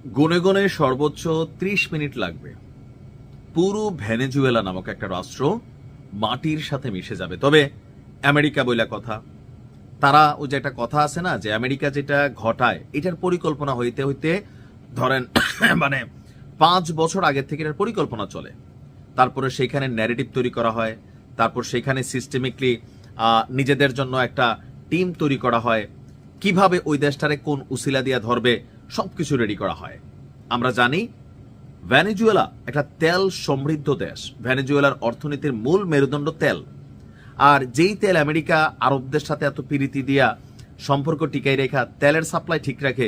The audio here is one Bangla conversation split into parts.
গুনে গুনে সর্বোচ্চ ৩০ মিনিট লাগবে পুরো ভেনেজুয়েলা নামক একটা রাষ্ট্র মাটির সাথে মিশে যাবে। তবে আমেরিকা বইলা কথা, তারা ওই যে একটা কথা আছে না যে আমেরিকা যেটা ঘটায় এটার পরিকল্পনা হইতে হইতে ধরেন মানে ৫ বছর আগে থেকে এটার পরিকল্পনা চলে, তারপরে সেখানে ন্যারেটিভ তৈরি করা হয়, তারপর সেখানে সিস্টেমিকলি নিজেদের জন্য একটা টিম তৈরি করা হয়, কিভাবে ওই দেশটারে কোন উসিলা দিয়া ধরবে সবকিছু রেডি করা হয়। আমরা জানি ভেনেজুয়েলা একটা তেল সমৃদ্ধ দেশ, ভেনেজুয়েলার অর্থনীতির মূল মেরুদণ্ড তেল। আর যেই তেল আমেরিকা আরবদের সাথে এত পিরিতি দিয়া সম্পর্ক টিকাই রেখা তেলের সাপ্লাই ঠিক রাখে,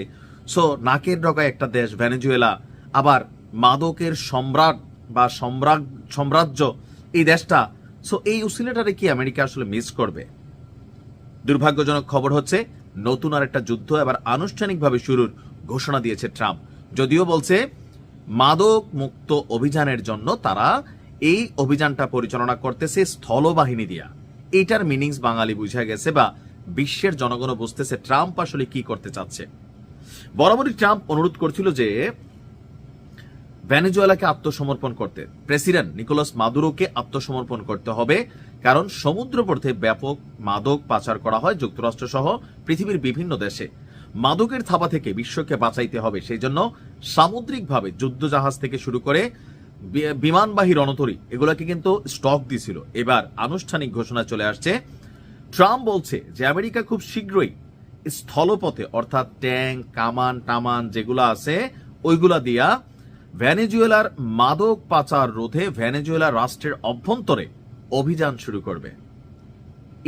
সো নাকের ডগায় একটা দেশ ভেনেজুয়েলা, আবার মাদকের সম্রাট বা সাম্রাজ্য এই দেশটা। সো এই উসিলাটারে কি আমেরিকা আসলে মিস করবে? দুর্ভাগ্যজনক খবর হচ্ছে নতুন আর একটা যুদ্ধ এবার আনুষ্ঠানিকভাবে শুরুর ঘোষণা দিয়েছে ট্রাম্প। যদিও বলছে মাদক মুক্ত অভিযানের জন্য তারা এই অভিযানটা পরিচালনা করতেছে স্থলবাহিনী দিয়া। এইটার মিনিংস বাঙালি বুঝা গেছে বা বিশ্বের জনগণও বুঝতেছে ট্রাম্প আসলে কি করতে চাচ্ছে। বরাবরই ট্রাম্প অনুরোধ করছিল যে ভেনেজুয়েলাকে আত্মসমর্পণ করতে, প্রেসিডেন্ট নিকোলাস মাদুরোকে আত্মসমর্পণ করতে হবে, কারণ সমুদ্রপথে ব্যাপক মাদক পাচার করা হয় যুক্তরাষ্ট্র সহ পৃথিবীর বিভিন্ন দেশে। মাদকের থাবা থেকে বিশ্বকে বাঁচাইতে হবে, সেই জন্য সামুদ্রিকভাবে যুদ্ধজাহাজ থেকে শুরু করে বিমানবাহী রণতরী এগুলোকে কিন্তু স্টক দিছিল। এবার আনুষ্ঠানিক ঘোষণা চলে আসছে। ট্রাম্প বলছে যে আমেরিকা খুব শীঘ্রই স্থলপথে অর্থাৎ ট্যাঙ্ক কামান টামান যেগুলো আছে ওইগুলা দিয়া ভেনেজুয়েলার মাদক পাচার রোধে ভেনেজুয়েলা রাষ্ট্রের অভ্যন্তরে অভিযান শুরু করবে।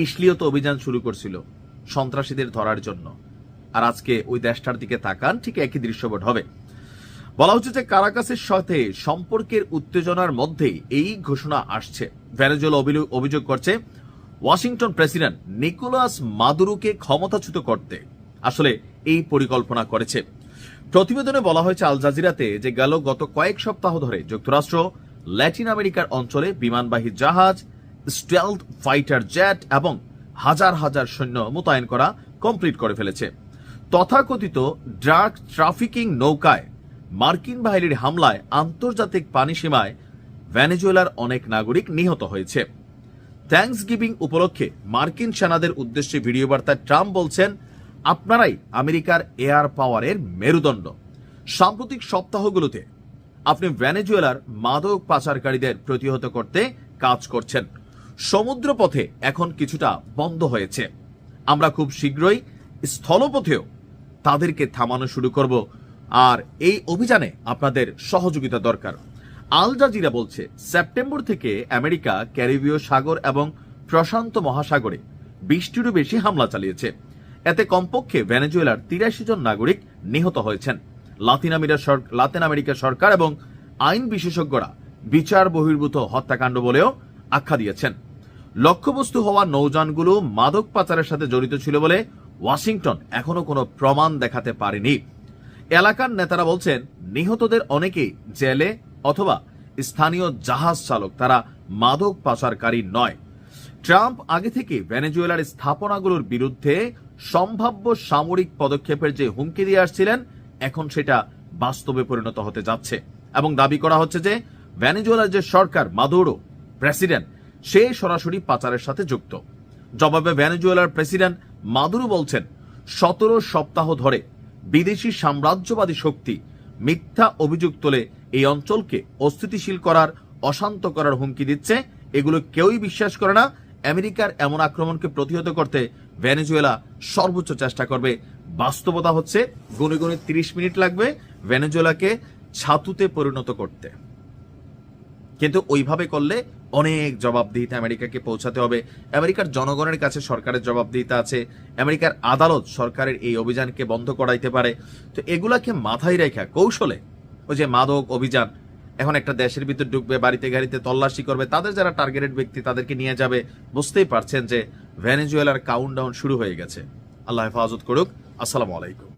ইসলিও তো অভিযান শুরু করছিল সন্ত্রাসীদের ধরার জন্য, আর আজকে ওই দেশটার দিকে তাকান, ঠিক একই দৃশ্যপট হবে। বলা হচ্ছে যে কারাকাসের সাথে সম্পর্কের উত্তেজনার মধ্যেই এই ঘোষণা আসছে। ভেনেজুয়েলা অভিযোগ করছে ওয়াশিংটন প্রেসিডেন্ট নিকোলাস মাদুরোকে ক্ষমতাচ্যুত করতে আসলে এই পরিকল্পনা করেছে। প্রতিবেদনে বলা হয়েছে আল জাজিরাতে যে গত কয়েক সপ্তাহ ধরে যুক্তরাষ্ট্র ল্যাটিন আমেরিকার অঞ্চলে বিমানবাহী জাহাজ, স্টেলথ ফাইটার জেট এবং হাজার হাজার সৈন্য মোতায়েন করা কমপ্লিট করে ফেলেছে। তথাকথিত ড্রাগ ট্রাফিকিং নৌকায় মার্কিন বাহিনীর হামলায় আন্তর্জাতিক পানি সীমায় ভেনেজুয়েলার অনেক নাগরিক নিহত হয়েছে। থ্যাঙ্কসগিভিং উপলক্ষে মার্কিন সেনাদের উদ্দেশ্যে ভিডিও বার্তায় ট্রাম্প বলছেন, আপনারাই আমেরিকার এয়ার পাওয়ারের মেরুদণ্ড। সাম্প্রতিক সপ্তাহগুলোতে আপনি ভেনেজুয়েলার মাদক পাচারকারীদের প্রতিহত করতে কাজ করছেন। সমুদ্রপথে এখন কিছুটা বন্ধ হয়েছে, আমরা খুব শীঘ্রই স্থলপথেও তাদেরকে থামানো শুরু করব, আর এই অভিযানে আপনাদের সহযোগিতা দরকার। আল জাজিরা বলছে সেপ্টেম্বর থেকে আমেরিকা ক্যারিবীয় সাগর এবং প্রশান্ত মহাসাগরে 20টিরও বেশি হামলা চালিয়েছে। এতে কমপক্ষে ভেনেজুয়েলার 83 জন নাগরিক নিহত হয়েছেন। লাতিন আমেরিকা সরকার এবং আইন বিশেষজ্ঞরা বিচার বহির্ভূত হত্যাকাণ্ড বলেও আখ্যা দিয়েছেন। লক্ষ্যবস্তু হওয়া নৌযানগুলো মাদক পাচারের সাথে জড়িত ছিল বলে ওয়াশিংটন এখনো কোনো প্রমাণ দেখাতে পারেনি। এলাকার নেতারা বলছেন নিহতদের অনেকেই জেলে অথবা স্থানীয় জাহাজ চালক, তারা মাদক পাচারকারী নয়। ট্রাম্প আগে থেকে ভেনেজুয়েলার স্থাপনাগুলোর বিরুদ্ধে সম্ভাব্য সামরিক পদক্ষেপের যে হুমকি দিয়ে আসছিলেন, এখন সেটা বাস্তবে পরিণত হতে যাচ্ছে এবং দাবি করা হচ্ছে যে ভেনেজুয়েলার যে সরকার, মাদুরো প্রেসিডেন্ট, সে সরাসরি পাচারের সাথে যুক্ত। জবাবে ভেনেজুয়েলার প্রেসিডেন্ট মাদুরো বলছেন 17 সপ্তাহ ধরে বিদেশি সাম্রাজ্যবাদী শক্তি মিথ্যা অভিযোগ তোলে এই অঞ্চলকে অস্থিতিশীল করার, অশান্ত করার হুমকি দিচ্ছে। এগুলো কেউই বিশ্বাস করে না। আমেরিকার এমন আক্রমণকে প্রতিহত করতে ভেনেজুয়েলা সর্বোচ্চ চেষ্টা করবে। বাস্তবতা হচ্ছে গুনে গুনে 30 মিনিট লাগবে ভেনেজুয়েলাকে ছাতুতে পরিণত করতে, কিন্তু ওইভাবে করলে অনেক জবাবদিহিতা আমেরিকাকে পৌঁছাতে হবে। আমেরিকার জনগণের কাছে সরকারের জবাবদিহিতা আছে। আমেরিকার আদালত সরকারের এই অভিযানকে বন্ধ করাইতে পারে। তো এগুলাকে মাথায় রেখে কৌশলে ওই যে মাদক অভিযান এখন একটা দেশের ভিতর ঢুকবে, বাড়িতে গাড়িতে তল্লাশি করবে, তাদের যারা টার্গেটেড ব্যক্তি তাদেরকে নিয়ে যাবে। বুঝতেই পারছেন যে ভেনেজুয়েলার কাউন্টডাউন শুরু হয়ে গেছে। আল্লাহ হেফাজত করুক। আসসালামু আলাইকুম।